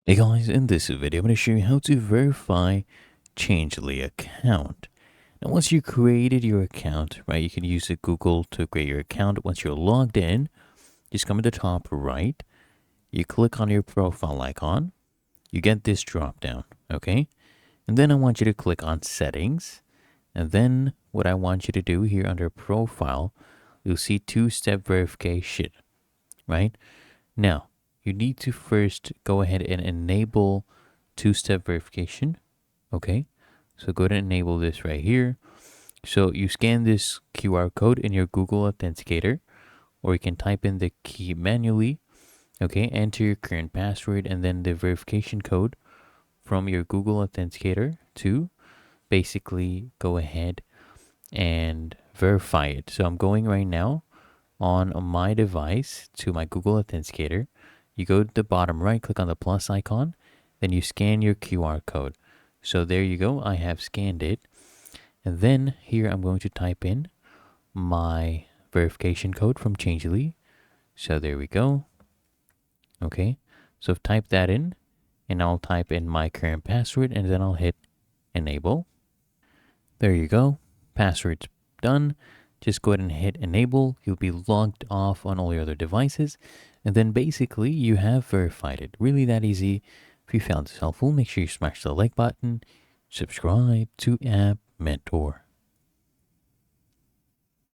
Hey guys, in this video I'm going to show you how to verify Changelly account. Now once you created your account, right, you can use the Google to create your account. Once you're logged in, just come to the top right, you click on your profile icon, you get this drop down, okay? And then I want you to click on settings. And then what I want you to do here under profile, you'll see two-step verification, right? Now, you need to first go ahead and enable two-step verification. Okay, so go ahead and enable this right here. So you scan this QR code in your Google Authenticator, or you can type in the key manually. Okay, enter your current password and then the verification code from your Google Authenticator to basically go ahead and verify it. So I'm going right now on my device to my Google Authenticator. You go to the bottom right, click on the plus icon, then you scan your QR code. So there you go, I have scanned it. And then here I'm going to type in my verification code from Changelly. So there we go. Okay, so I've typed that in, and I'll type in my current password, and then I'll hit enable. There you go, password's done. Just go ahead and hit enable. You'll be logged off on all your other devices. And then basically you have verified it. Really that easy. If you found this helpful, make sure you smash the like button, subscribe to App Mentor.